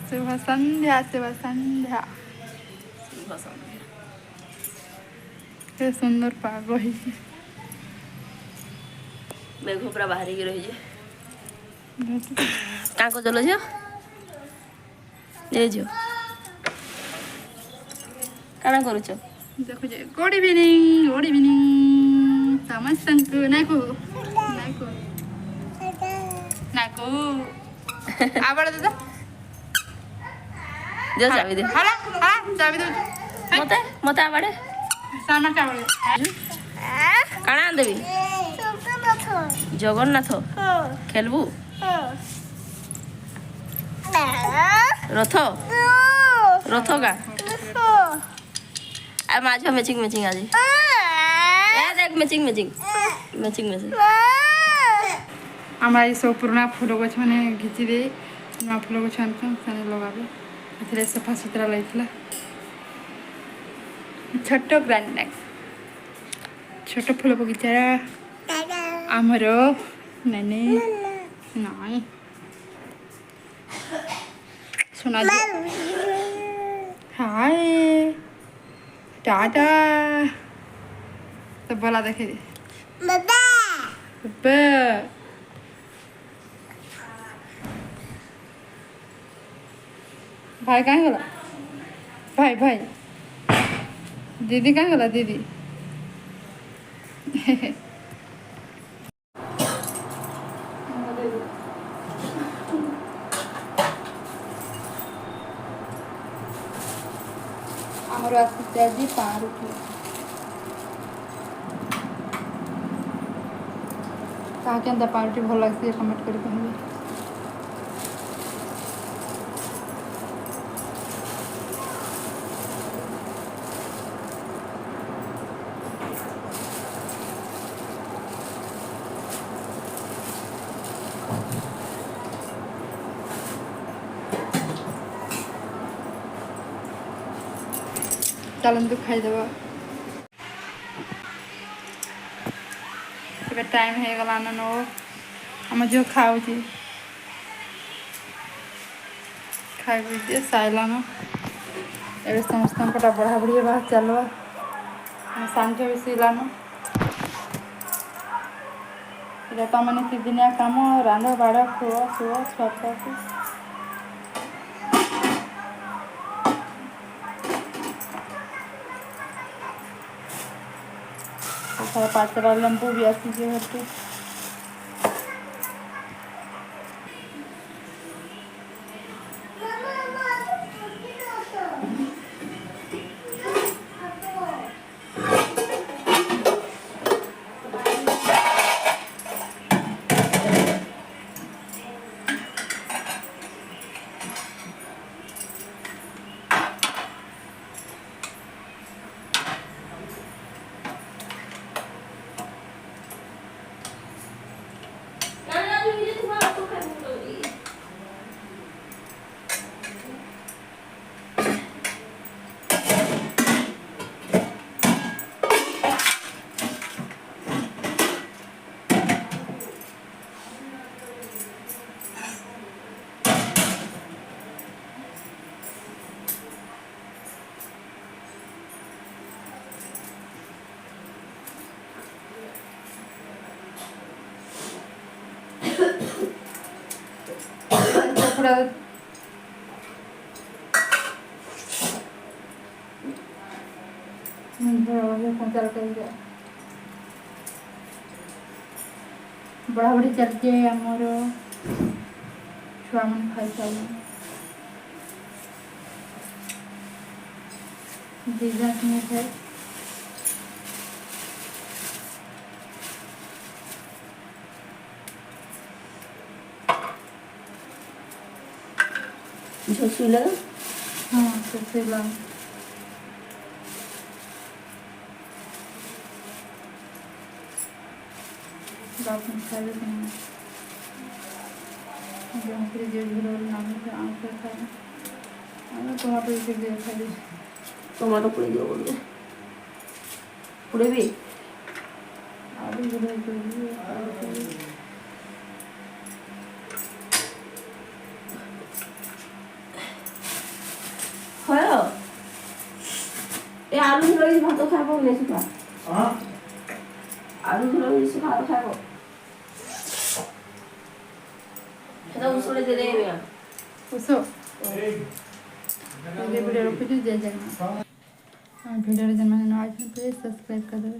शुभ संध्या शुभ संध्या के सुंदर पाग रही मेघ पूरा बाहर की रही क्या को चलो झियो ले झियो काना करूछ देखो जे गुड इवनिंग समस्त नाको नाको नाको आबड़ दादा जो चाबी दे हाला हाला चाबी दे मते मते आबड़े सामना चाबी काना देबी जगन्नाथ खेलबू रथ रथ का आ माझ मैचिंग मैचिंग आज ए देख मैचिंग मैचिंग मैचिंग मैचिंग हमारा सब पुराना फूल गछ मैंने घिची दे नवा फूल गछ आने लगाबे एथरे सफा सुतरा लगे छोट ग्रांड छोट फूल बगीचार आमर नानी नाई सुना हाय टाटा तो बोला देखे दे बाबा भाई कहाँ गला भाई भाई दीदी कहाँ गला दीदी आमर आसी 5 रुपये क्या पार्टी भल लगे कमेंट कर कहबे चलतु खाईदेव टाइम हो गलान नो आम झील खाऊ खाई साइलान ए समस्त बढ़ा बढ़ी बाहर चलवा सांझ भी सीलान तो मैंने तीदिनिया कम रांध बाड़ खुआ शुआ छुआ सारा 5 लेंबू भी आसी घर पे पूरा बड़ा बड़ी चलते आमर छुआ मन खाई सारे है झोसू लगा हाँ তো খেলাম। বাপন খাবে কিনা ফ্রিজে ঘুরে নামে আমাকে খাবে। আমি টমাটো দিয়ে খাবি। টমেটো পুড়ে দিও বলবে, পুড়েবি? আলু ঘুরে হয় এই আলু ঝোল ভাত খাবো বেশি খা, আলু ঝোল বেশি ভাত খাবো। সেটা উসলে দে দেবে বুঝছো वीडियो रोक दीजिए। वीडियो जमा प्लीज सब्सक्राइब कर देवे।